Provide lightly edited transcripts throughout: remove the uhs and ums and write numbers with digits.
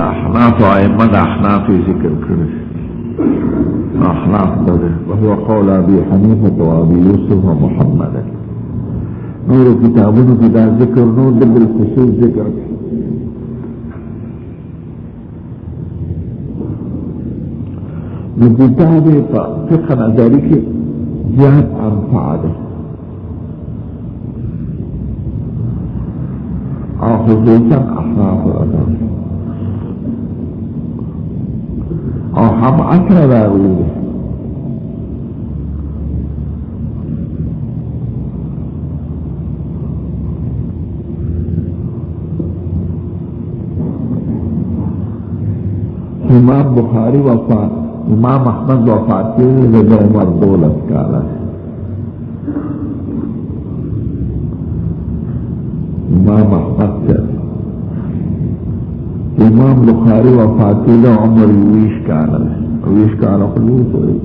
احناف ائمه احناف ذکر کړی احناف ده وهو قول ابي حنيفه وابي يوسف ومحمد نور کتابونو کې دا ذکر نور د بالخصوص ذکر د کتاب په فقه نظری کې زیات انفع ده او خصوصا احناف الادب او هم اثر راوي امام بخاری وفات امام احمد وفات کے لئے عمر 12 کالا امام احمد سے امام بخاری وفات کے لئے عمر 20 کالا خلوص ہوئی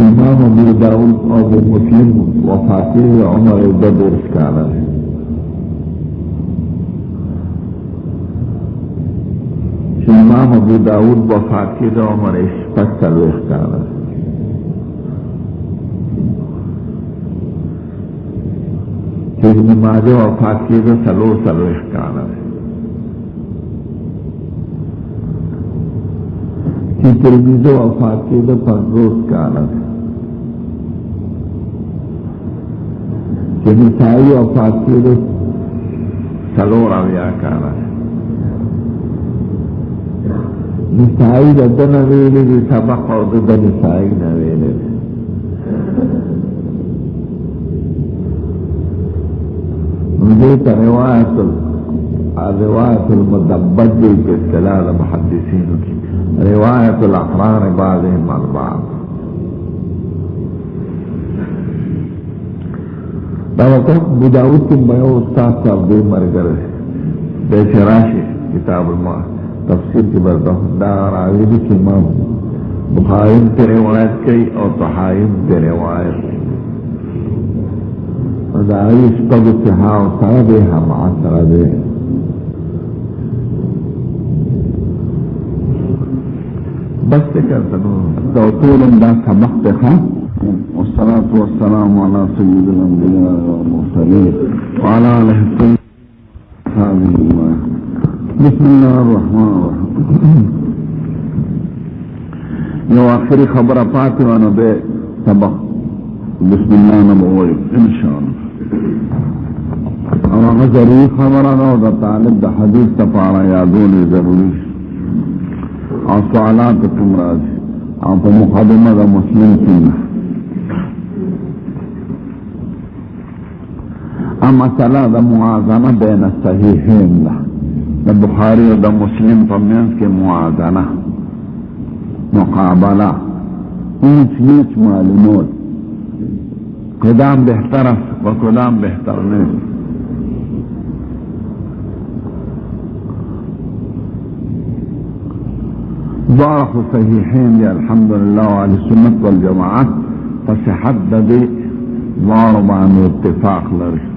امام ابو داود ابو مسلم وفات کے لئے عمر 12 کالا ہے امام ابو داود وفات کی دا عمر 45 کالا ابن ماجه وفات کی دا 43 کالا ترمذی وفات کی دا 50 کالا نسائی وفات کی دا 43 کالا نسائی دا نویلی دی سبق او دا نسائی نویلی دی دیتا روایت المدبج دی کے اصطلاح محدثینو کی روایت الاقران بعضهم عن بعض دا وقت بداود کی بیو استاد صاحب دی مرگر بیچ راشی کتاب المعاد تفسیر کی بردہ دا راوی دی کی امام بخاریم تے روایت کی اور تحائیم تے روایت دا عیش قد اتحاء سرد ہم عصر دے بس کرتا دا طول دا سبق دخا والصلاة والسلام على سيد الانبياء والمرسلين وعلى آله الطيبين هذه الله بسم الله الرحمن الرحيم یو آخری خبر پاتی وانا بے سبق بسم الله نبوی انشاءاللہ اور اگر ضروری خبر آگا دا طالب دا حدیث تپارا یادونی ضروری اور سوالات کم راضی اور پا مقدمہ دا مسلم سنہ اما مسئلہ دا موازنہ بین الصحیحین دا دا بخاری و دا مسلم پمینس کے موازنہ مقابلہ اونچ نیچ معلومات قدام بہتر و قدام بہتر نہیں ضعف صحیحین دی الحمدللہ وعلی سنت والجماعت فصحت دا دی ضاربان اتفاق لري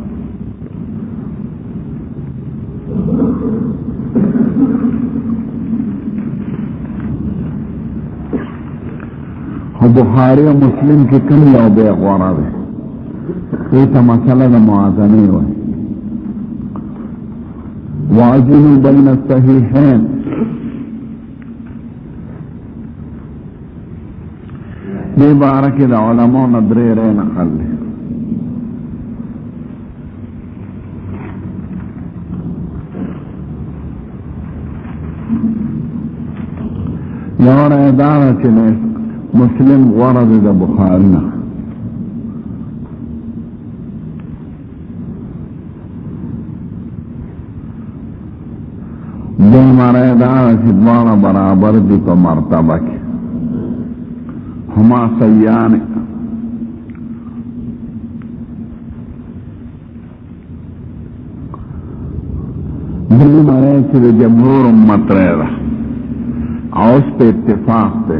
بخاری و مسلم کی کم یو بے غورا دے ایتا مسئلہ دا موازنی ہوئی واجنو بین الصحیحین بے بارکی دا علماء ندری رے نقل لے یور ادارہ چلے مسلم ورد دا بخارنا دے مارے دارا چدوانا برابر دی کو مرتبہ کی ہما سیان دے مارے چد جمہور امت رہ رہا اوس پہ اتفاق دے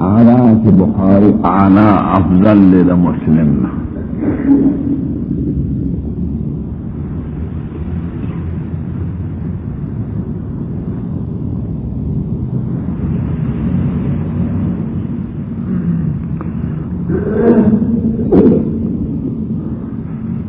اعلیٰ کی بخاری اعلیٰ افضل لدى مسلمنا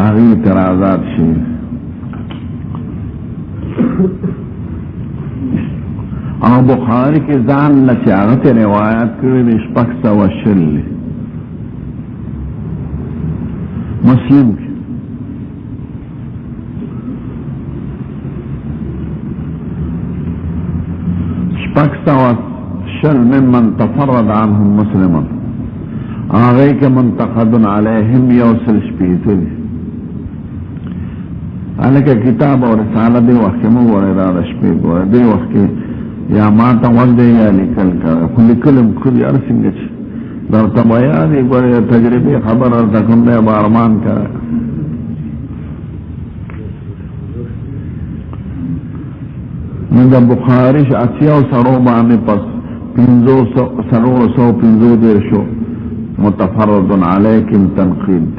هغه اعتراضات شي او بخاری کې ځان نه چاغت روایت کړی د شپږ سوه شل مسلم کې شپږ سوه شل ممن تفرد عنهم مسلما هغه کې منتقد علیهم یوصل شپیتل هلکه کتاب او رساله دی وخت مو وره را شپې ګوره دی وخت یا ما ته ولده یا لیکل کړه خو لیکلم خو یې څنګه چې درته بیان یې ګوره تجربې خبر ورته کوم دی به ارمان کړه نو د بخاري اتیاو سړو باندې پس 515 شو متفرد علیکم تنقید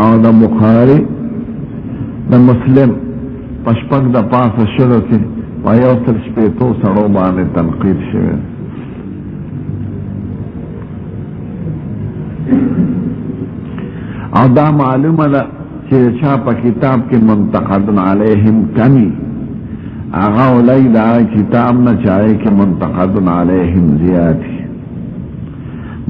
او د بخاری د مسلم پشپک د پاسه شروع کې پایو تر شپېتو سړو باندې تنقید شوی او دا معلومه ده چې چا په کتاب کې منتقد علیهم کمی هغه ولای دا کتاب نه چای کې منتقد علیهم زیاتی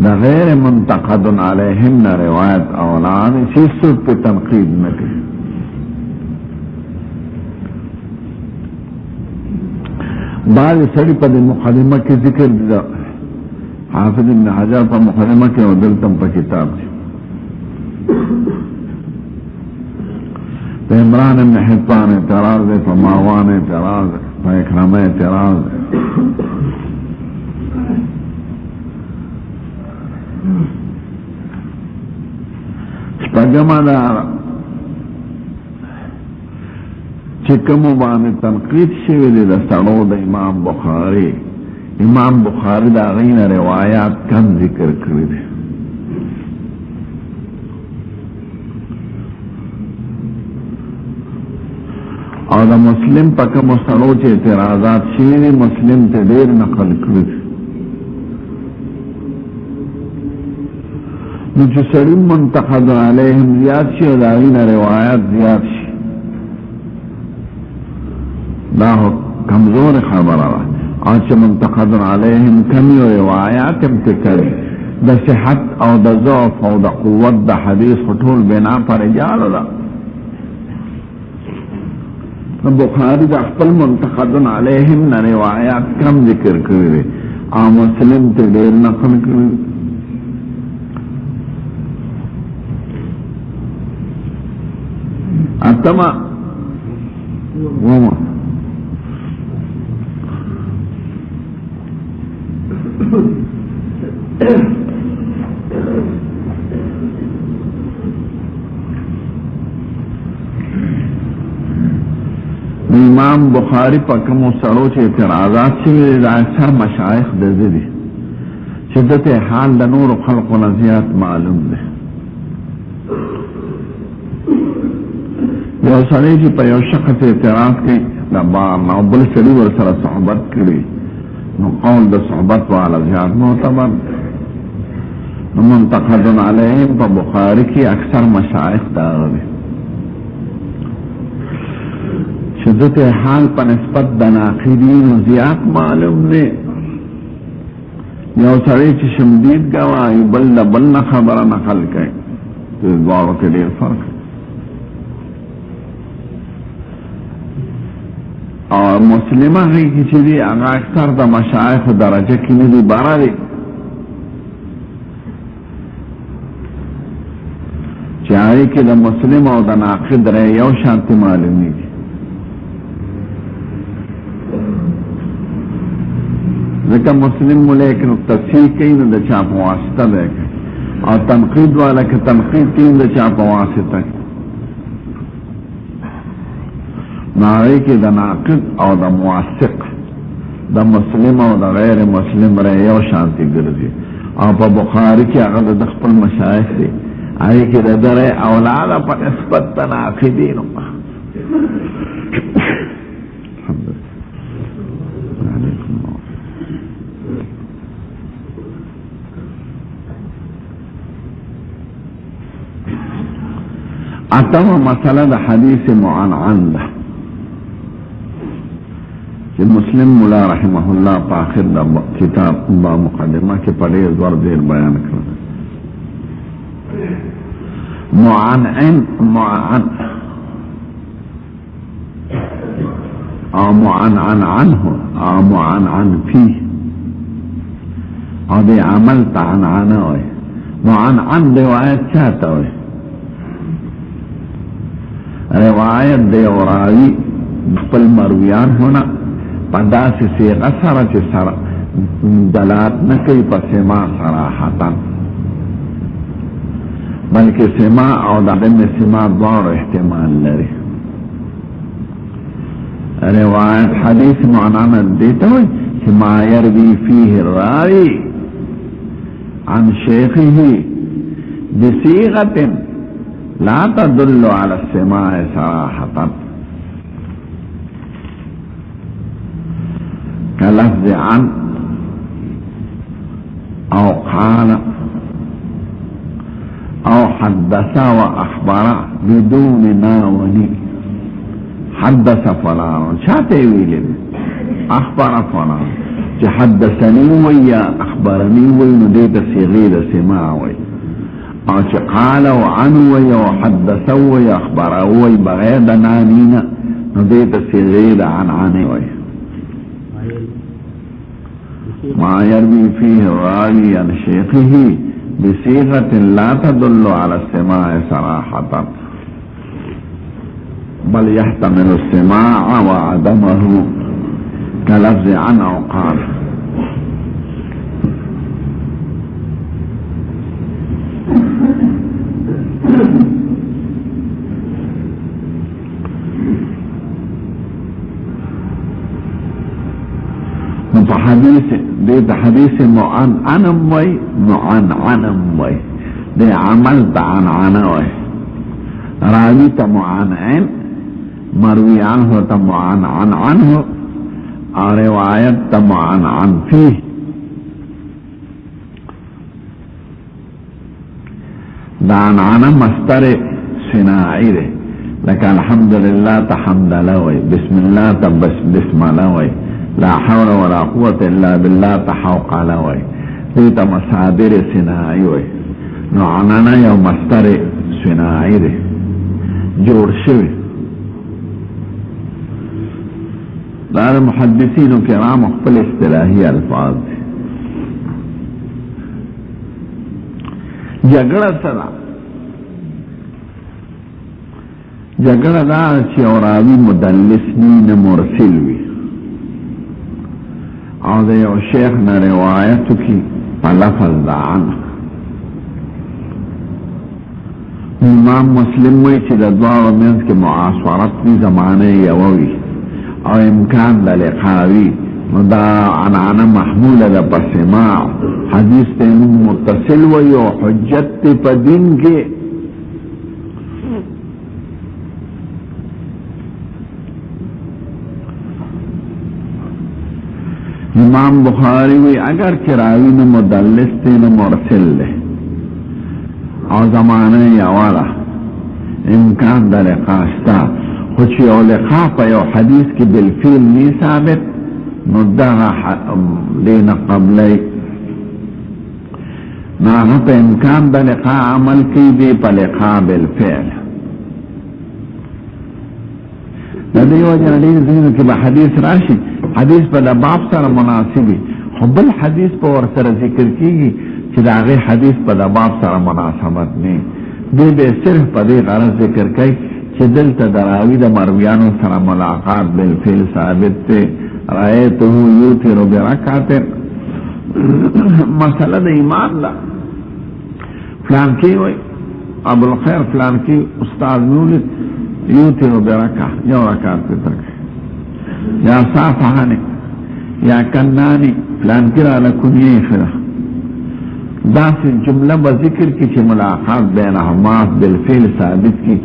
دا غیر منتقد علیهم نه روایت اولان چې څوک په تنقید نه کوي بعض سړي په مقدمه کې ذکر دی حافظ ابن حجر په مقدمه کې او دلته په کتاب دی په عمران ابن حبان اعتراض دی په ماوان اعتراض دی په اکرامه اعتراض دی شپږمه دا چې کوم باندې تنقید شوی دی د سړو د امام بخاري دا غینه روایات کم ذکر کړی دی او د مسلم په کوم سړو چې اعتراضات شوی دی مسلم ته ډېر نقل کړی دی نو چې سړی منتقد علیهم زیاد شي او د هغې نه روایات زیاد شي دا کمزور خبره ده او چې منتقد علیهم کمی او روایات هم تکړي د صحت او د ضعف او د قوت د حدیث ټول بنا پر رجالو ده بخاری د خپل منتقد علیهم نه روایات کم ذکر کړي دي او مسلم ته ډېر نقل کړي اتما وما امام بخاری په کوم سړو چې اعتراضات شوي د اکثر مشایخ د دي چې دته حال د نور خلقو نه زیات معلوم دی یو سړی چې په یو شخص اعتراض کوي د نو بل سړي ورسره صحبت کړي نو قول د صحبت والا زیات معتبر نو منتقد علیهم په بخاری کې اکثر مشایخ دغه دي چې دته حال په نسبت د ناقدینو زیات معلوم دی یو سړی چې شمدید ګواهي بل د بل نه خبره نقل کوي دواړو کې ډېر فرق او مسلمه هغه چې دی هغه اکثر د مشایخ درجه کې نه دی باره دی چې هغه کې د مسلم او د ناقد رې یو شانت معلومیږي ځکه مسلم ملیکن تصحیح کوي نو د چا په واسطه دی او تنقید والا که تنقید کوي د چا په واسطه ناغی که دا ناقد او دا موثق دا مسلم او دا غیر مسلم را یو شانتی گرزی او پا بخاری که اغل دا خپل مشایخ دی آئی که دا در اولاد پا نسبت دا ناقدینو اتم مسئلہ دا حدیث معنعن دا کہ مسلم ملا رحمہ اللہ پا آخر دا کتاب با مقدمہ کے پڑے زور دیر بیان کرنا معنعن او معنعن عنه او معنعن فيه او دے عمل تعنعنہ ہوئے معنعن روایت چاہتا ہوئے روایت دے اوراوی خپل مرویان ہونا پدا سے سیغہ سارا چے سارا دلات نکی پا سما صراحتا بلکہ سما او دم سما دوار احتمال لرے روایت حدیث معنانت دیتا ہوئی کہ ما یروی فیہ الراوی عن شیخه بصیغة لا تدل على السماع صراحة كلفظ عن او قال او حدث واخبر بدون ناوني حدث فلان شاته ویلن اخبر فلان چې حدثني ويا اخبرني ويا دې د صيغه سماع وي او چې قال وعن ويا وحدث ويا اخبر ويا بغیر د نانینا دې د صيغه عن وي ما يروي فيه الراوي عن شيخه بصيغة لا تدل على السماع صراحة بل يحتمل السماع وعدمه كلفظ عن او قال حدیث دیت حدیث معنعنم وی معنعنم وی دی عمل تا عنعنه وی راوی تا معنعن مروی عنه تا معنعن عنه روایت تا معنعن فيه دا عنعنه مستر صناعی ده لکه الحمدللہ تا حمدلہ وی بسم اللہ تا بسملہ وی لا حول ولا قوة الا بالله تحوقل وي دیتا مصادر صناعی وي نو عنانا یو مصدر صناعی ده جوړ شوی دا محدثین کرام خپل اصطلاحی الفاظ دي جګړه سره جګړه دا چې اوراوی مدلس نه مرسل وي او دا یو شیخ نا روایتو کی پا لفظ دا عنه امام مسلم وی چی دا دوار منز کی معاصورت وی زمانه یووی او امکان دا لقاوی دا عنعنه محمول دا پسماع حدیث تیمون متصل وی و حجت تی پا دین کے امام بخاری وی اگر چراوی نو مدلس تی نو مرسل لے او زمانه یوالا امکان دا لقاشتا خوچی او لقا پا یو حدیث کی بالفیل نی ثابت نو دا دین قبلی ناغا پا امکان دا لقا عمل کی دی پا لقا بالفعل دا دیو جنا دین زینو کی با حدیث راشی حدیث په د باب سره مناسبي خو بل حدیث په ور سره ذکر کیږي چې دا غي حدیث په د باب سره مناسبت نه دی به صرف په دې غرض ذکر کوي چې دلته دراوی د مرویانو سره ملاقات بالفعل ثابت ته رایته یوتر برکعت مسله د ایمان لا فلان کی وای ابو الخير فلان کی استاد مولد یوتر برکعت یو رکعت تک یا صافحانی یا کنانی فلان کرا لکنیه خدا دا سی جمله با ذکر کی چی ملاقات بین احماس بالفعل ثابت کی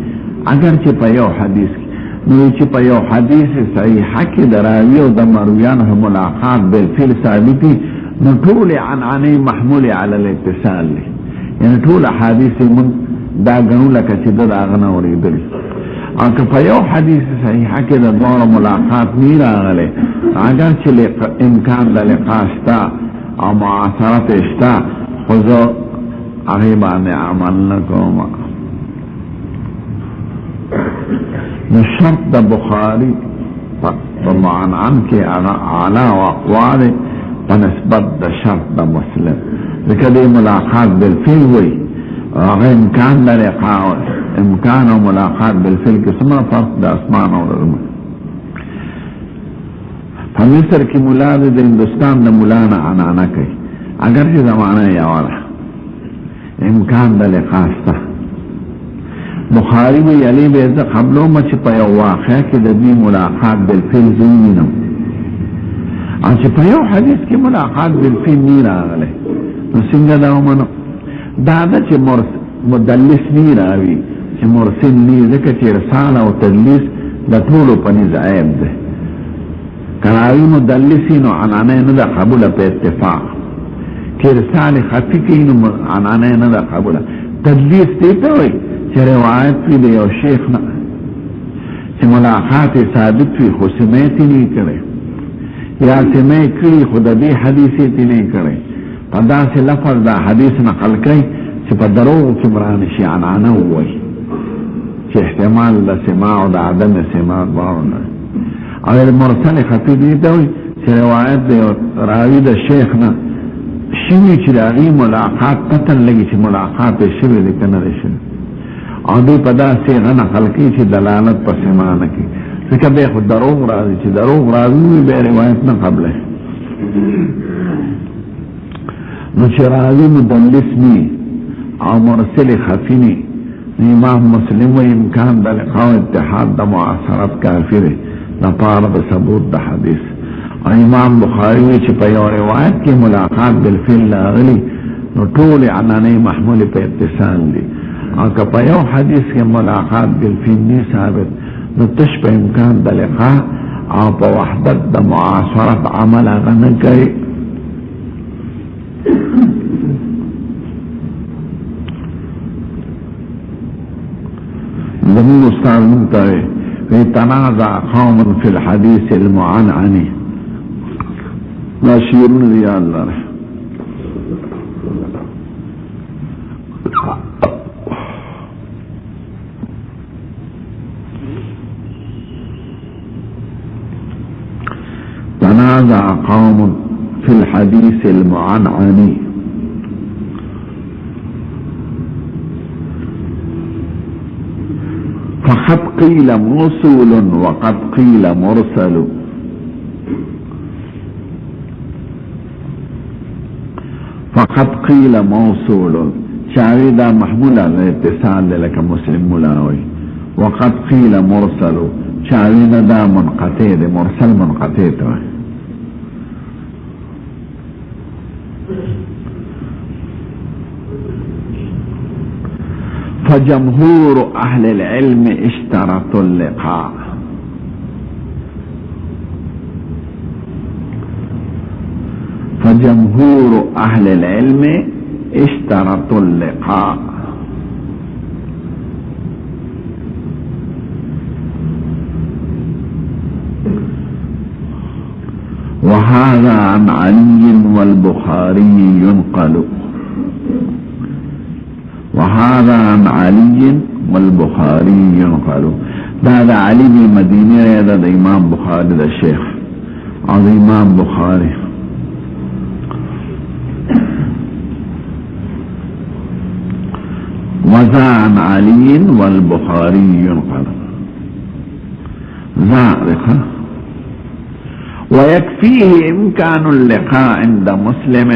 اگر چی پا یو حدیث کی نوی چی پا یو حدیث صحیحہ کی دراوی و دا مرویان ملاقات بالفعل ثابتی نو طول عنعنی محمول علی الاتصال لی یعنی طول حدیث من دا غنو لکه چې د اغنه اوریدل او که په یو حدیث صحیحه کې د دوه ملاقات نه راغله اگر چې امکان د لقاء شته او معاصرت شته خو زه هغه باندې عمل نه کوم. نو شرط د بخاری طبعا عن کې اعلی او اقوال په نسبت د شرط د مسلم ځکه د ملاقات بالفعل وي هغه امکان د لقاء امکان او ملاقات بالفعل کې څومره فرق د اسمان او زمین. په مصر کې مولا د هندوستان د مولا نه عنانه کوي اگر چې زمانه یاوله امکان د لقاء شته. بخاری وی علی بیزه قبلو مچ په یو واقع کې د دې ملاقات بالفعل زمینم او چې په یو حدیث کې ملاقات بالفعل نه راغله نو څنګه دا ومنو دا چې مدلس نه راوي چې مرسل نه ځکه چې ارسال او تدلیس د ټولو په نيز عیب ده. کراوی مدلسین او عنانه نه ده قبول په اتفاق کې ارسال خفي کې نو عنانه نه ده قبول. تدلیس دې ته وي چې روایت وی دی یو شیخ نه چې ملاقات ثابت وي خو سمعت نه کړي یا سمع کړي خو د دې حدیث ته نه کړي په داسې لفظ دا حدیث نقل کوي چې په دروغ کې مران شي عنانه وي چې احتمال د سماع او د عدم سماع باندې او المرسل خفي دی ته وي چې روایت دی راوي د شیخ نه شوی چې دغه ملاقات پته لګي چې ملاقات شوی دی کنه شي او دې په داسې غنه خلقي چې دلالت په سمانه کې ځکه به خو دروغ راځي چې دروغ راځي به روایت نه قبله. نو چې راځي مدلس ني او مرسل خفي ني امام مسلم و امکان د لقاء اتحاد د معاصرت کافر نه پاره د ثبوت د حدیث. او امام بخاری چې په یو روایت کې ملاقات بالفعل راغلي نو ټول عنانه محمول په اتصال دي او که په یو حدیث کې ملاقات بالفعل نه ثابت نو تش په امکان د لقاء او په وحدت د معاصرت عمل هغه نه کوي. زمون استاد منتوي في تنازع قوم في الحديث المعنعن لا شيرون ريال الله تنازع قوم في الحديث المعنعن فقد قيل موصول وقد قيل مرسل فقد قيل موصول شاوي دا محمول على اتصال لك مسلم ملاوي وقد قيل مرسل شاوي دا منقطع دا مرسل منقطع دا. فجمهور اهل العلم اشترطوا اللقاء فجمهور اهل العلم اشترطوا اللقاء وهذا عن علي والبخاري ينقل وهذا عن علي والبخاري ينقل. دا علي بن مدينة دا امام بخاري دا الشيخ او دا امام بخاري وذا عن علي والبخاري ينقل ذلك ويكفيه امكان اللقاء عند مسلم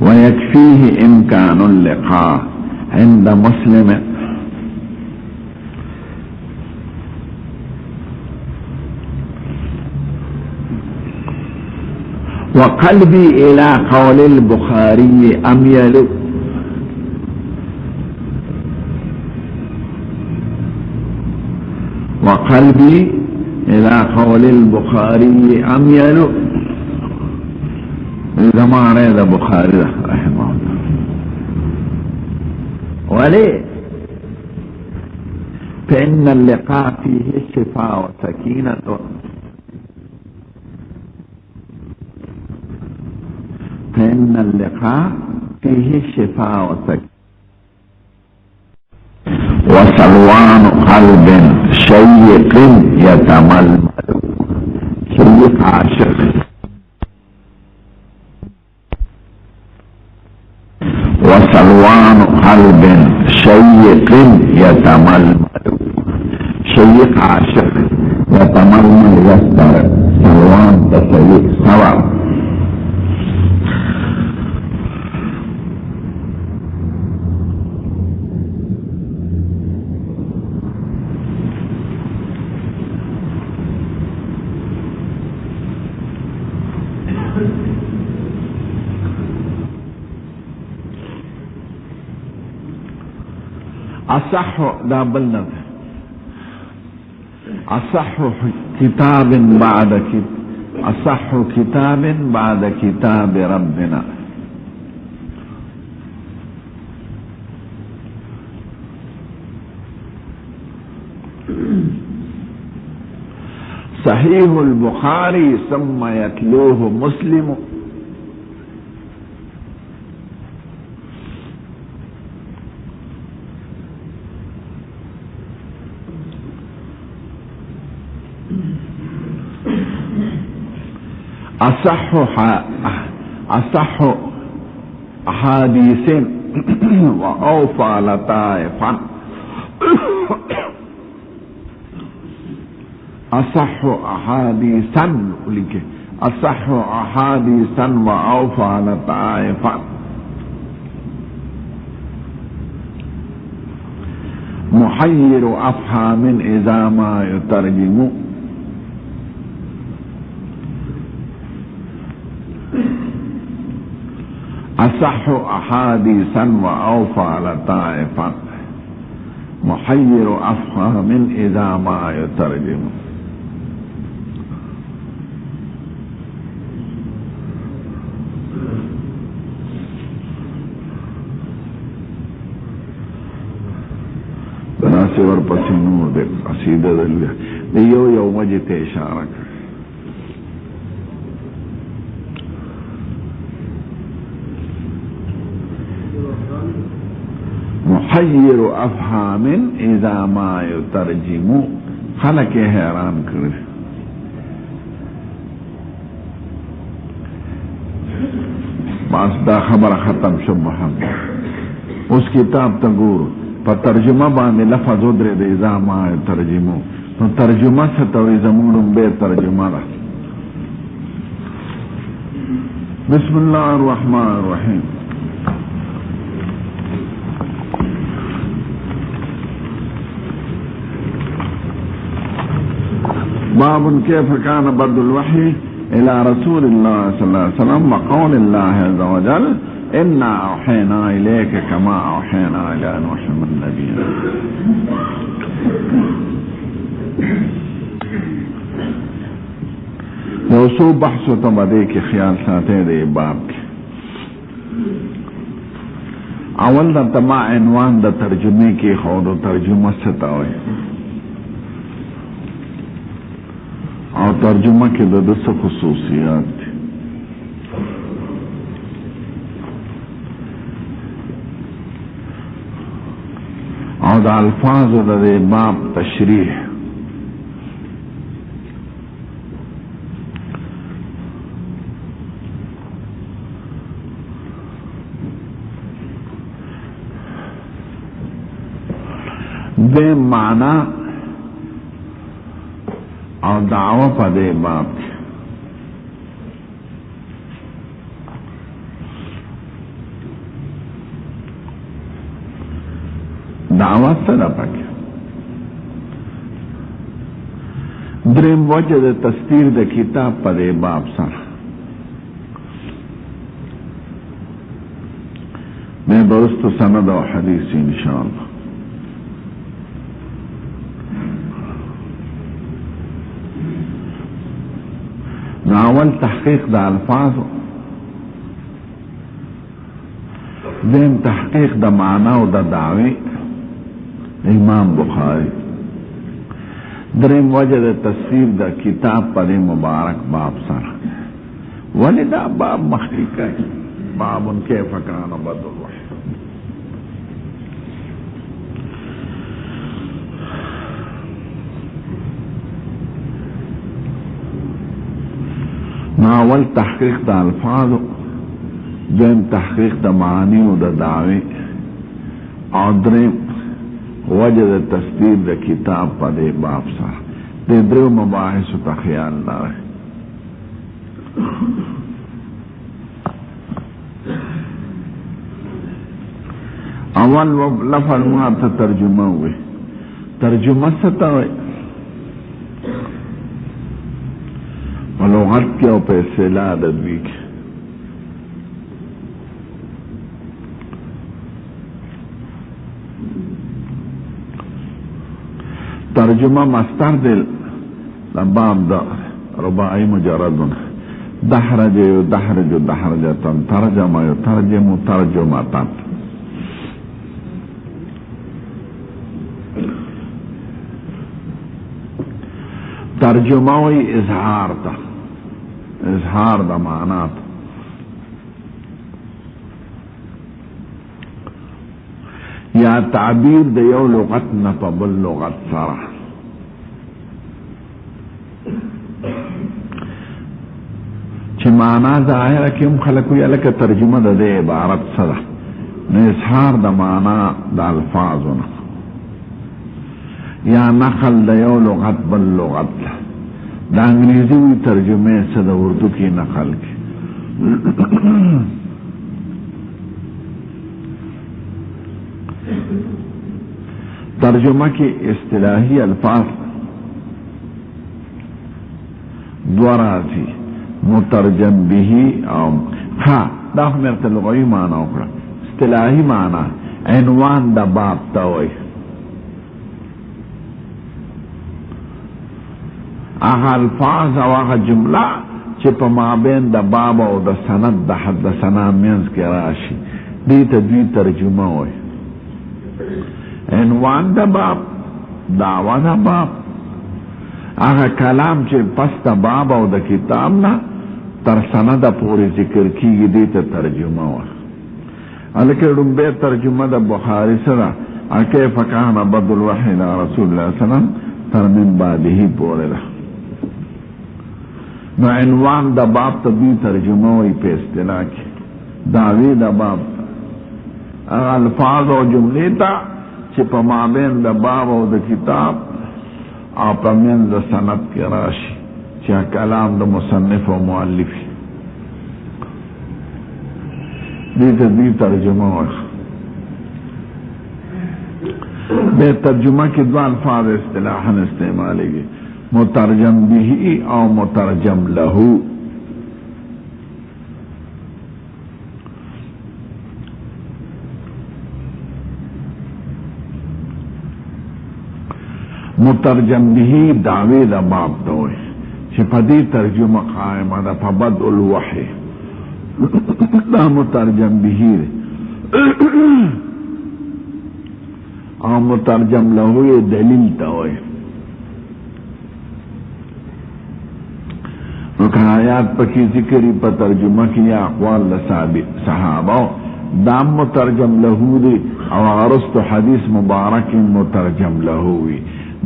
ويكفيه امكان اللقاء عند مسلم وقلبي الى قول البخاري اميل وقلبي الى قول البخاري اميل زمانه د بخاری رحمه الله. ولی فإن اللقاء فيه شفاء وسكينة فإن اللقاء فيه شفاء وسكينة وسلوان قلب شيق يتململ. شيق عاشق وسلوان قلب شيق يتململ. شيق عاشق يتململ يصدر. سلوان تشيق سبب. اصح دابلنا اصح كتاب بعد كتاب ربنا. صحيح البخاري ثم يتلوه مسلم. أصح أحاديث وأوفى لطائفا. أصح أحاديثا وأوفى لطائفا. محير أفهام إذا ما يترجم. أصح أحاديثا وأوفى لطائفا. محير أفهام إذا ما يترجم. بناسی ورپسی نور دے قصیدہ دے یو وجہ تے اشارہ کر. محیر افہام اذا ما یترجم. خلق حیران کرے. بس دا خبر ختم شو محمد. اس کتاب تگور پا ترجمہ باندې لفظ ادرے دے اذا ما یترجمو. تو ترجمہ ستوی زمونم بے ترجمہ دا. بسم اللہ الرحمن الرحیم. باب كيف كان بدء الوحي إلى رسول الله صلى الله عليه وسلم وقول الله عز وجل إنا أوحينا إليك كما أوحينا إلى نوح من نبينا. یوسو بحث تو بدے کے خیال ساتے دے باب کے. اول دا تما عنوان دا ترجمے کی خود و ترجمہ ستاوئے اور ترجمہ کے دس خصوصیات تھی. اور دا الفاظ دا دے باب تشریح. دے معنی اور دعوی پا دے باب کی. دعوت سره پکې دریم وجه د تفسیر د کتاب په دې باب سره مې برستو سند او حدیث ان شاء الله. ناول تحقیق د الفاظ دیم تحقیق د معنا او د دعوی امام بخاری. دریم وجه د تصویر د کتاب پر مبارک باب سره. ولی دا باب مخکې کوي باب کیف کان بدء الوحی. ناول تحقیق د الفاظ، دویم تحقیق د معانی او د دعوی، او دریم وجه د تصدیق د کتاب په دې باب سره. د درو مباحثو ته خیال لرئ. اول لفظ ما ته ترجمه وي. ترجمه څه ته وایي؟ په لغت کې او په اصطلاح د دوی کې ترجمه مصدر دل باب دا رباعی مجردن دحرج دحرج دحرجتن ترجمه ترجم ترجمتن. ترجمه وی اظهار تا، اظهار دا معنات. یا تعبیر د یو لغت نه په بل لغت سره. چې معنا ظاهره کې هم خلک وایي لکه ترجمه د دې عبارت سره، نه اظهار د معنا د الفاظو نه. یا نقل د یو لغت بل لغت. د انګریزي وی ترجمه څه د اردو کې نقل کې. ترجمه کی اصطلاحی الفاظ دوراتی مترجم به او دا مرته لغوی معنی وکړه. اصطلاحی معنی عنوان د باب ته وایي. هغه الفاظ او هغه جمله چې په مابین د باب او د سند د حدثنا منځ کې راشي دې ته دوی ترجمه وایي. عنوان د باب، دعوه د باب، هغه کلام چې پس د باب او د کتاب نه تر سند پورې ذکر کیږي دې ته ترجمه وایي. هلکه لومبۍ ترجمه د بخاري سره کیف کان بدء الوحی الی رسول الله صلی الله علیه وسلم تر من بعده پورې ده. نو عنوان د باب ته دوی ترجمه وایي په اصطلاح کې. دعوی د باب هغه الفاظ او جملې ته چې په مابین د باب او د کتاب او په منځ د سند کې راشي چې کلام د مصنف او مؤلف دې ته دوی ترجمه وایي. به ترجمه کې دوه الفاظ اصطلاحاً استعمالیږي، مترجم به او مترجم له. مترجم به دعوی د باب ته وایي چې په دې ترجمه قائمه ده په بدء الوحی. دا مترجم به او مترجم له دلیل ته وایي. نو که آیات پکې ذکرې په ترجمه کې یا اقوال د صحابه دا مترجم له دی او ارسطو حدیث مبارک مترجم له وي.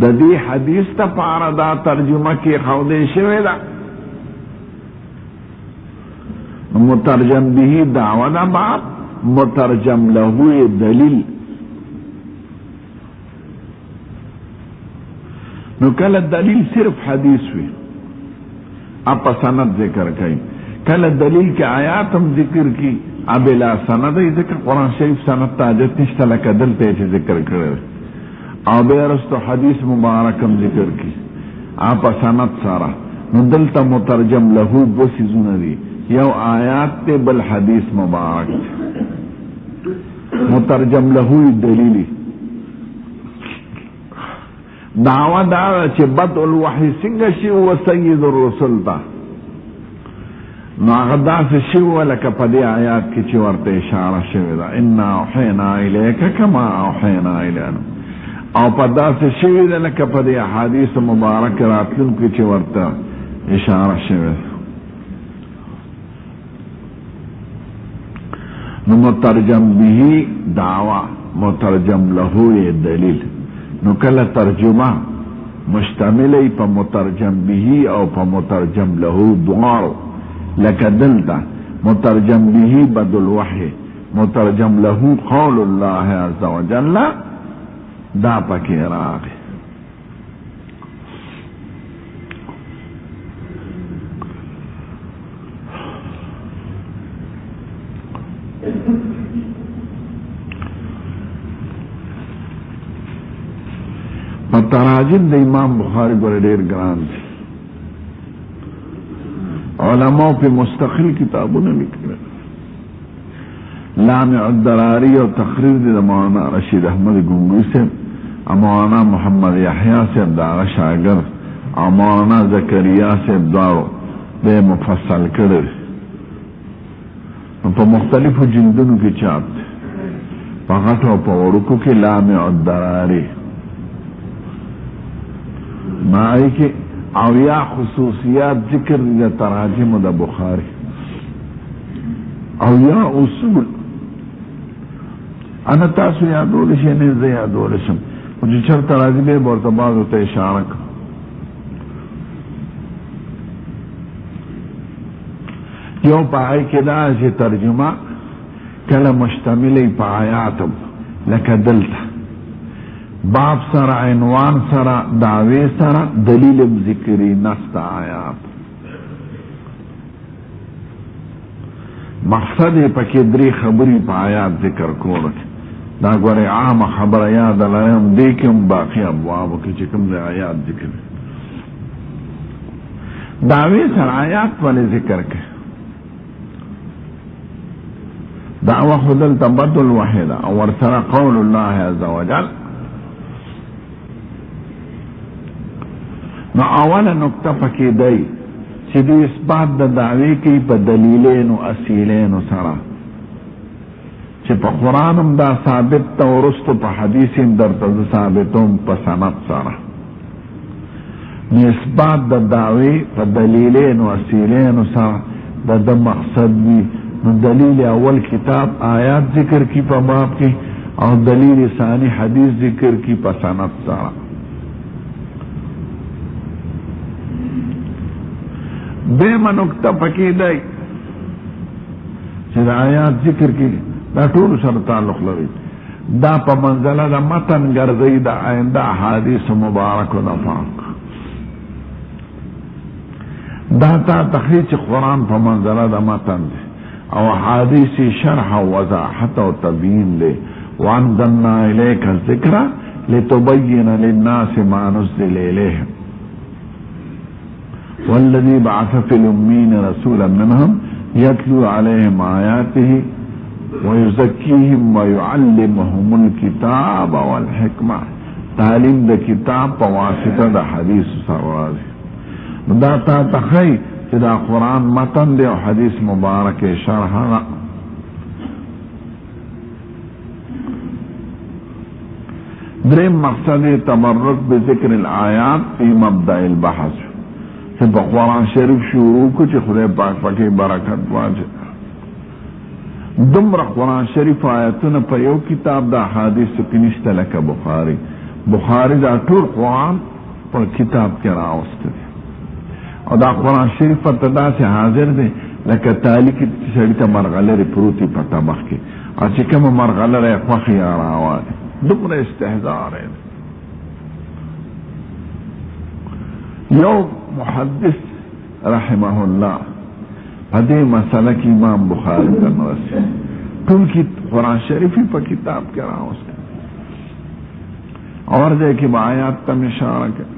د دې حدیث ته پاره دا ترجمه کې خوندې شوې ده. مترجم به دعوه د باب، مترجم له دلیل. نو کله دلیل صرف حدیث وي اپا سند ذکر کئی، کله دلیل کے آیات هم ذکر کی ابلا سند ذکر. قرآن شریف سند تاجت نشتا لکه دلته چې ذکر کړی او بیا رستو حدیث مبارک هم ذکر کی اپا سند سارا. نو دلته مترجم له دو سیزونه دي، یو آیات ته بل حدیث مبارک. مترجم له دلیلی دعوه دا چې بدء الوحی څنګه شي او سید الرسل تا ناغدا سے شو لك پدی آیات کی چی ورته اشاره شوی دا انا اوحینا الیک کما اوحینا الینا او پدا سے شوی دا لك پدی احادیث مبارک راتلن کی چی ورته اشاره شوی نو مترجم به دعوه مترجم له دلیل نو کله ترجمه مشتملی په مترجم به او په مترجم له دوارو لکه دلته مترجم به بدل وحی مترجم له قول الله عز وجل دا پکې راغی تراجم د امام بخاری ګور ډیر ګران دي علماء په مستقل کتابونه لیکل لامع الدراری او تقریر د مولانا رشید احمد گنگوی سے مولانا محمد یحیی سے دا شاګرد او مولانا زکریا سے دارو به مفصل کړل په مختلفو جلدونو کې چاپ دي په غټو په ورکو کې لامع الدراری مائی کے اویا خصوصیات ذکر دی تراجم دا بخاری اویا اصول انا تاسو یادول شي نه زه یادول شم او چې چرته راځي به ورته بعضو ته اشاره کوم یو پای کې دا چې ترجمه کله مشتمل په آیات لکه دلته باب سره عنوان سره دعوی سره دلیل ذکری نست آیات مقصد پکې درې خبرې په آیات ذکر کول دا ګوره عام خبره یاد لرم دې کوم باقي ابواب کې چې کوم آیات ذکر دعوی سره آیات ولې ذکر کړي دعوه خدل تبدل واحده او ورسره قول الله عز وجل نو اوله نقطه پکې دی چې د اثبات د دعوی کې په دلیلینو اصیلینو سره چې په قرآن هم دا ثابت ته ورستو په حدیث هم درته ثابتوم په سند سره نو اثبات د دعوی په دلیلینو اصیلینو سره د مقصد وي نو دلیل اول کتاب آیات ذکر کی په باب کې او دلیل ثانی حدیث ذکر کی په سند سره دیمه نقطه پکې دی چې د آیات ذکر کې دا ټول سره تعلق لري دا په منزله د متن ګرځي د آینده احادیث مبارکو د فاق دا تا تخریج قرآن په منزله د متن دی او حادث شرح و وضاحت و تبیین دی وانزلنا الیک الذکر لتبین للناس ما نزل الیہم والذی بعث فی الامین رسولا منهم یتلو علیہم آیاته ویزکیہم ویعلمهم الکتاب والحکمہ تعلیم د کتاب په واسطه د حدیث سره دا تا تخی چې دا قرآن متن دی او حدیث مبارک شرح دریم مقصد تبرک بذکر الآیات فی مبدأ البحث چې په قرآن شریف شروع کو چې خدای پاک پکې برکت واچي دومره قرآن شریف آیاتونه په یو کتاب د احادیث کې نشته لکه بخاری دا ټول قرآن په کتاب کې راوسته دی او دا قرآن شریف ته داسې حاضر دی لکه تالی کې سړي ته مرغلرې پروتې په طبق کې او چې کومه مرغلره یې خوښې یا راوالي دومره استهزار دی یو محدث رحمه الله هدی مسئلہ کی امام بخاری کا نرسی ټول کی قرآن شریفی په کتاب کې راوسته اور دے کہ آیات تم اشارہ کر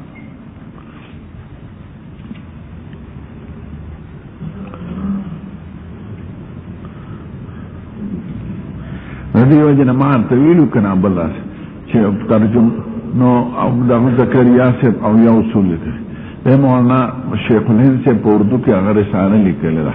ندی وجه نمان طویلو کنا بلا چه ترجم نو دا زکریا سے او یو اصول لیتے ده مولانا شیخ الهند سے په اردو کې هغه رساله لیکلې ده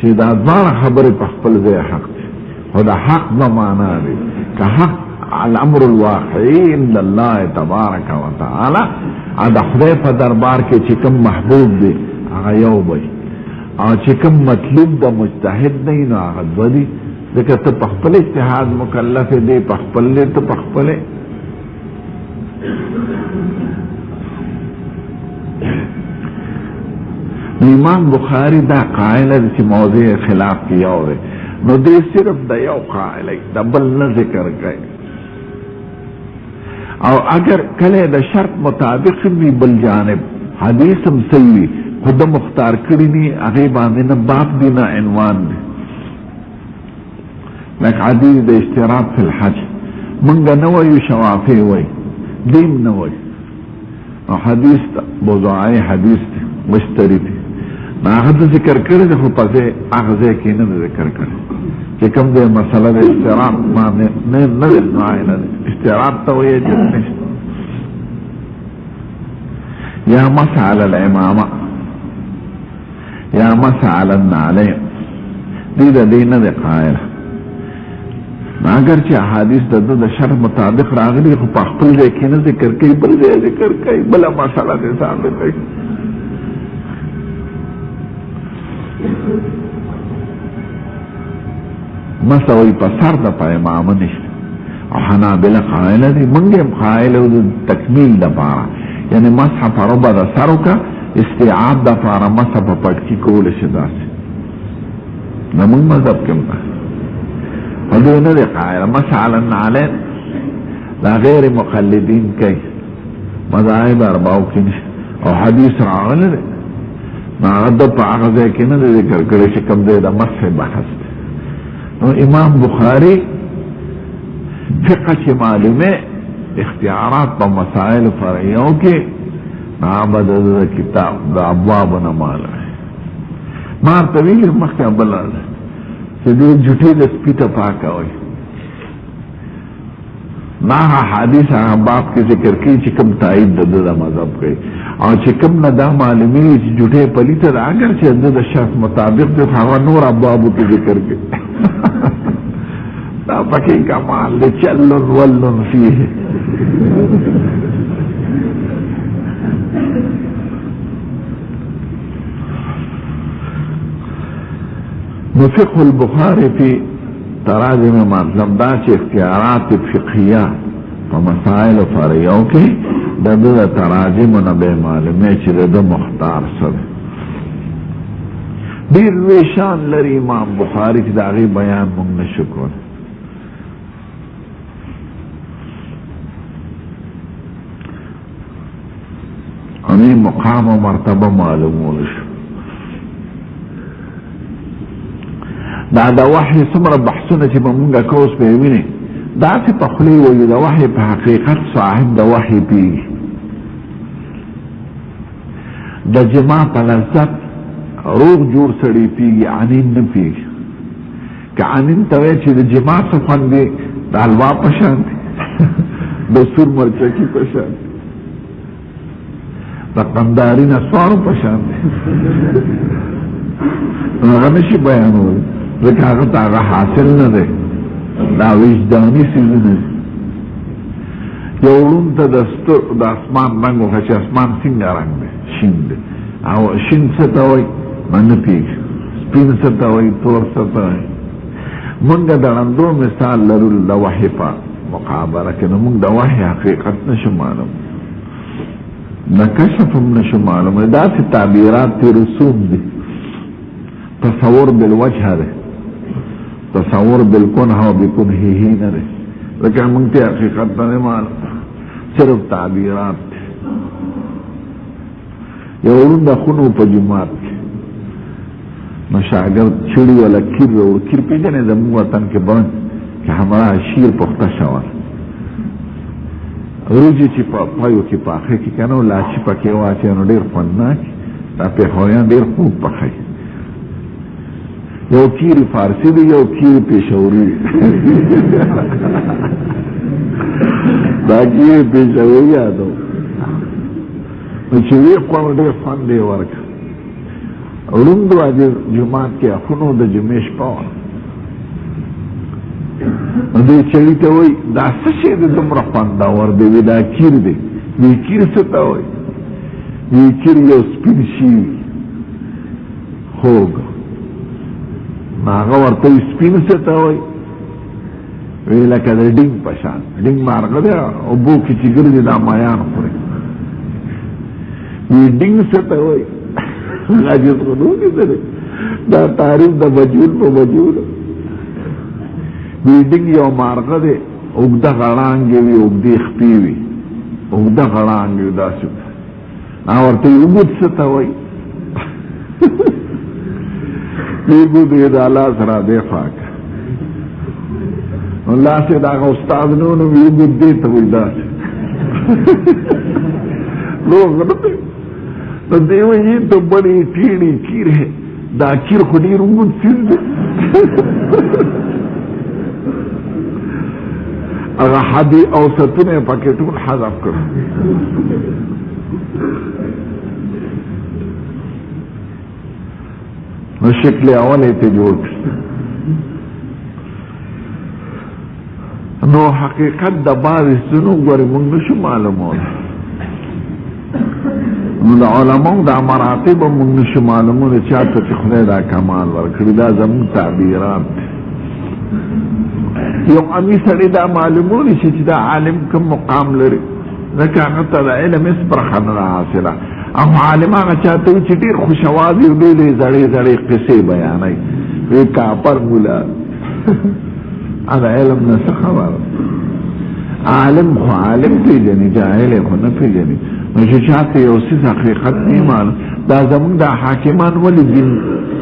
چې دا ځوانه خبرې په خپل ځای حق دي خو د حق به معنا دی که حق الامر الواقعي عند الله تبارک وتعالى د خدای په دربار کې چې کوم محبوب دی هغه یو وي او چې کوم مطلوب د مجتهد دی نو هغه دوه دي ځکه ته په خپل اجتهاد مکلف دی په خپل ته په خپل امام بخاری دا قائل دی چې موضوع خلاف کی یو دی نو دی صرف دا یو قائل د بل نه ذکر کوي او اگر کله د شرط مطابق وي بل جانب حدیث هم صحیح خود مختار کړی ني هغه باندې نه باب دی نه عنوان دی لکه حدیث د اشتراط فی الحج منګ نه وایو شوافی وای دیم نه وای او حدیث موضوعي حدیث مشتری دی ما هغه ذکر کړی خو په هغه ځای کې نه ذکر کړی چې کوم د مسله د اشتراط باندې نه نه اشتراط ته وایي چې یا مسعل الامامه یا مسعل النعلين دې د دینه د قائل اگر چې احادیث د شرع مطابق راغلي خو په خپل ځای کې نه ذکر کوي بل ځای ذکر کوي بل مسله دې ثابت کوي مسوي په سر د امام نشته او حنابلة قائل دي منګ هم قائل او تکمیل د پاره یعنی مسح فربا د سرو کا استیعاب د پاره مسح په پټکی کول شي داسې نو موږ مذهب کوم هدو نه دی قائل مسح علی النعلين لا غیر مقلدین کوي مذاهب اربعو کې او حدیث راغلی دی ما غد په هغه ځای کې نه ذکر کړی چې کوم دی د مسح بحث نو امام بخاری فقه چې معلومه اختیارات په مسائل فرعیو کې نابد د کتاب د ابواب نه معلومه ما طویل مخکې بل چې دې جټې د سپیته پاکوي ما حدیث هغه باب کې ذکر کوي چې کوم تایید د مذهب کوي او چې کوم نه دا معلومي چې جټې پلیته ده اگر چې د شرط مطابق د هغه نور ابواب کې ذکر کوي دا پکې کمال له چل ولن فيه فقه البخاري في تراجم مطلب دا چې اختیارات فقهیه په مسائل فرعیو کې د تراجم نه به معلومه چې د مختار سره ډیر ویشان لري امام بخاری چې دا غي بیان مونږ نشو کول اني مقام و مرتبه معلومول شو دا د وحی څومره بحثونه چې مونږه کوس به ویني دا چې په خلی وي د وحی په حقیقت صاحب د وحی پیږي د جما په لذت روغ جوړ سړی پیږي عنین نه پیږي که عنین ته وایي چې د جما څه خوند دی د حلوا په شان دی د سور مرچکي په شان دی د قنداري نسوارو په شان دی هغه نشي بیانولی ځکه هغه ته هغه حاصل نه دی دا وجداني څیزونه یو ړوند ته د اسمان رنګ وښه چې اسمان څنګه رنګ دی شین دی او شین څه ته وایي نه پوهېږي سپین څه ته وایي تور څه ته وایي مونږ د ړندو مثال لرو د وحي په مقابله کې نو مونږ د وحي حقیقت نشو معلوم د کشف هم نشو معلوم داسې تعبیرات تی رسوم دي تصور بالوجه ده تصور بالکنه و بکنهه نه ده لکه مونږ ته حقیقت نه معلوم صرف تعبیرات یو ورون د خونو په جماعت کې نو شاګرد چړي ولا کیر او کیر پیژنې زموږ وطن کې باندې چې همراه شیر پخته شوه روجي چې په پایو کې پاخه کې کنه لا چې پکې واچي نو ډېر خوندناک دا په هویان ډېر خوب پخې یو کیری فارسی دی یو کیری پیشوری دا کیری پیشوری یادو نو چې وی خوان ډېر خوند دی ورکه ړوند واجه جماعت کې اخونو د جمعې شپه وه نو دوی چړي ته وایي دا څه شی دی دومره خوندور دی وی دا کیر دی وی کیر څه ته وایي وی کیر یو سپین شي وي خوږ نو هغه ورته وایي سپین څه ته وایي وی لکه د ډینګ په شان ډینګ مارغه دی اوبو کې چې ګرځي دا مایان خوري وی ډینګ څه ته وایي عاجز خودو کې دی دا تعریف د مجهول په مجهول وی ډینګ یو مارغه دی اوږده غړانګې وي اوږدې خپې وي اوږده غړانګې وي داسې ورته وي اوږد څه ته وایي اوږد یې د الله سره دی پاک اللہ سے داغا استاد نے انہوں نے یہ دیتا ہوئی داسے لوگ نتے تو دیو یہ تو بڑی ٹیڑی کیر ہے دا کیر خودی رنگت سیر دے اگر حدی اوسطنے پاکیٹون حذف کرو شکل اول ایتے جوڑ کرتے نو حقیقت د بعض سنو ګورې موږ نشو معلومولی نو د علماو دا مراتب موږ نشو معلومولی چاته چې خدای دا کمال ورکړي دا زموږ تعبیرات دي یو عامي سړی دا معلومولی شي چې دا عالم کوم مقام لري ځکه هغه ته د علم هېڅ برخه نه ده حاصله او عالم هغه چاته وي چې ډېر خوشوازي او ډېرې زړې زړې قصې بیانوي وی کاپر مولا هذا علم نه څه خبره عالم خو عالم پیژني جاهل خو نه پیژني نو چې چاته یو څیز حقیقت نه معلوم دا زموږ د حاکمان ولې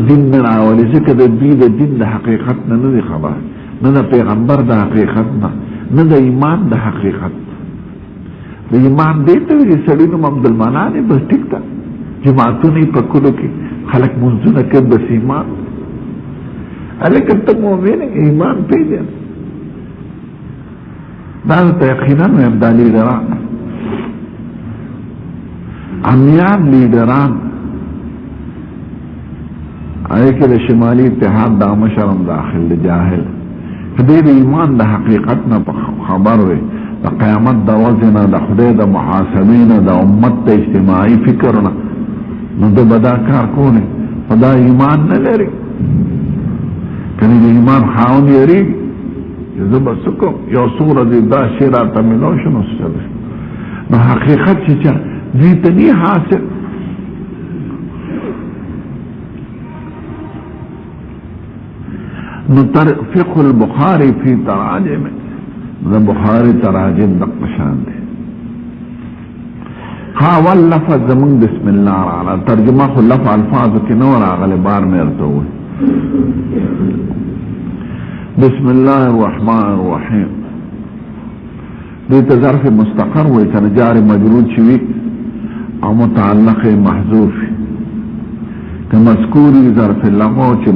دین نه راولي ځکه د دوی د دین د حقیقت نه نه دي خبر نه د پیغمبر د حقیقت نه د ایمان د حقیقت د ایمان دی ته وایي سړي نوم عبدالمنان یې بس ټیک ده جماعتونه یې په کلو کې خلک مونځونه کوي بس ایمان هلکه ته مؤمن ایمان پیژن دا ته یقینا وایم دا لیډران عمیان لیډران هغې کې د شمالي اتحاد دا مشر هم داخل د جاهل دې د ایمان د حقیقت نه خبر وي د قیامت د ورځې نه د خدای د محاسبې نه د امت د اجتماعي فکر نه نو ده به دا کار کولی خو دا ایمان نه لري کنی د ایمان خاون یریږي چې زه به څه کوم یو څو ورځې دا شی راته میلاو شو نو څه دی نو حقیقت چې چا دوی ته نه حاصل نو فقه البخاري في تراجم د بخاري تراجم دقه شان دي اول لفظ زمون بسم الله راغله ترجمه خو لفظ الفاظو کې نو راغله بار مې ورته وي بسم الله الرحمن الرحيم دې ته ظرف مستقر وي کنه جار مجرور شوی او متعلق محذوف که مذکوری ظرف لمو چې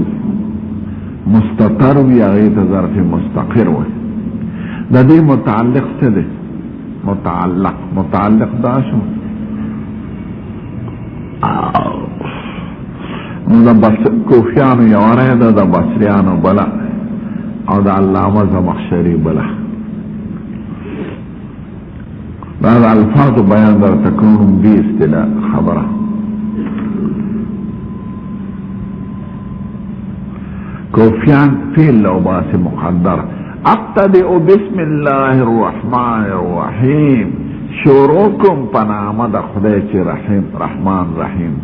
مستتر وي هغې ته ظرف مستقر وي د دې متعلق څه دی متعلق دا شو د کوفیانو یو رای ده د بصریانو بله او د علامه زمخشري بله دا د الفاظو بیان درته کوم دې اصطلاح خبره کوفیان فعل لو باسي مقدر ابتدئ بسم الله الرحمن الرحیم شروع کوم په نامه د خدای چې رحیم رحمان رحیم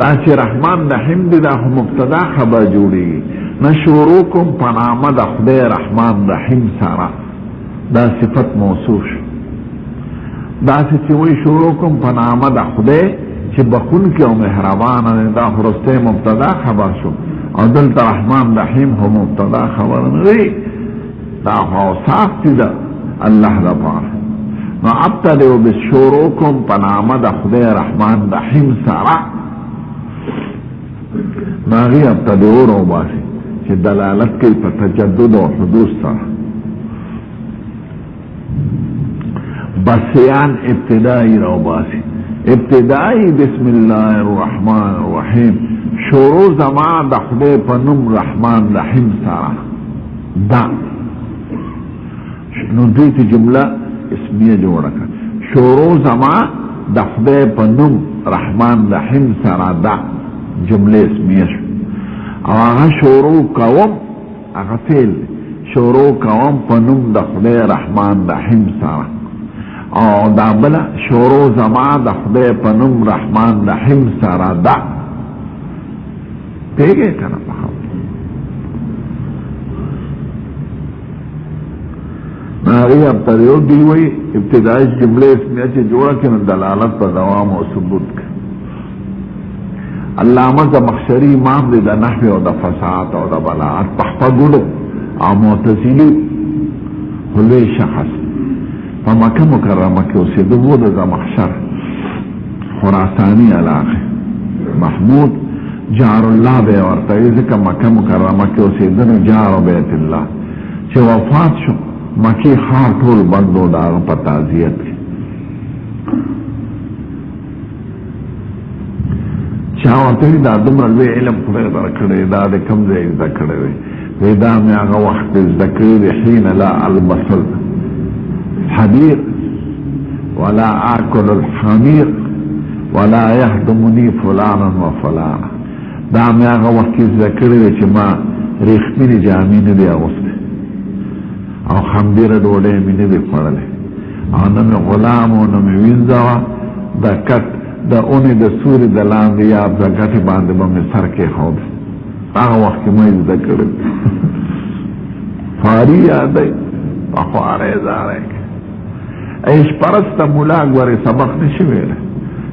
دا چې رحمان رحیم دی دا خو مبتدا خبر جوړیږي نه شروع کوم په نامه د خدای رحمان رحیم سره دا صفت موصوف دا چې وایي شروع کوم په نامه د خدای چې بخونکی او مهربان دی دا خو وروستی مبتدا خبر شو او دلته رحمان رحیم خو مبتدا خبر نه دی دا خو اوصاف دي د الله لپاره نو ابتدئ بشروع کوم په نامه د خدای رحمان رحیم سره نو هغې ابتدئ راوباسي چې دلالت کوي په تجدد او حدوث سره بسیان ابتدایي راوباسي ابتدائی بسم اللہ الرحمن الرحیم شروع زما د خدای په نوم رحمان رحیم سره دا نو دې جمله اسمیه جوړه کړه شروع زما د خدای په نوم رحمان رحیم سره دا جمله اسمیه شو او هغه شروع کوم هغه فعل شروع کوم په نوم د خدای رحمان رحیم سره او دا بلا شروع زما د خدای په نوم رحمان رحیم سره دا پیږه کنه په ناری اب تریو دی وی ابتدائی جمله اسمیه چې جوړه کړي دلالت په دوام او ثبوت کوي علامه زمخشری امام دی د نحو او د فصاحت او د بلاغت په خپل او معتزلی هلوی شخص په مکه مکرمه کې اوسېدو د زمخشر خراساني علاقه محمود جار الله به ورته ځکه مکه مکرمه کې اوسېدنو جار بیت الله چې وفات شو مکی خار ټول بندو د هغه په تعزیت کې چا ورته دا دومره لوی علم خدای درکړی دا د کوم ځای زده کړی وی دا مې هغه وخت زده کړی حین لا البصل حبير ولا آكل الحمير ولا يهدمني فلانا وفلانا دا مې هغه وخت ذکر دی چې ما ریښتینې جامې نه دي اغوستې او خمبیره ډوډۍ مې نه دي خوړلې او نه مې غلام او نه مې وینځه وه د کټ د اونې د سوري د لاندې یا د ګټې باندې به مې سر کېښود هغه وخت کې مې زده کړی فاري یادی په خوارۍ زارۍ کې ایش پرست مولا گواری سبق نشی ویلے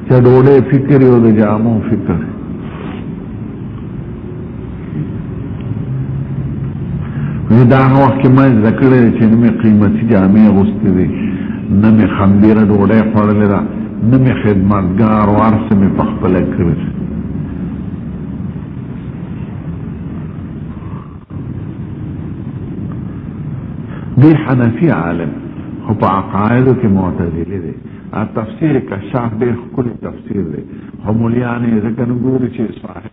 چا ڈوڑے فکری و دا جامو فکر ویدا آنگا وقت که من ذکره چه نمی قیمتی جامی غستی دی نمی خمبیر ڈوڑے خوڑلی دا نمی خدمتگار و عرص می پخپلے کرد دی حنفی عالم خو په عقایدو کې معتزله دي تفسیر کشاف ډېر ښکلی تفسیر دی خو مولیان یې ځکه نه ګوري چې صاحب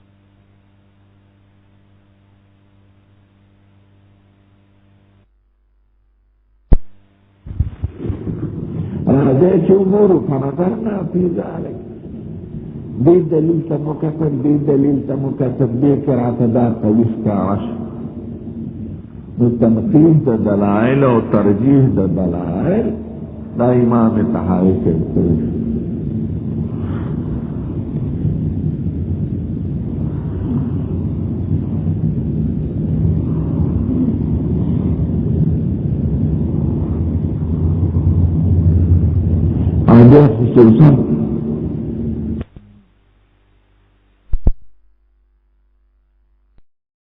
راځي چې امور فنظرنا فی ذلک دې دلیل ته مکتب دې دلیل ته مکتب دې قرأت دا قوي ښکاره شو نو تنقیح د دلائل او ترجیح د دلائل دا امام طحاوی کوي او بیا خصوصا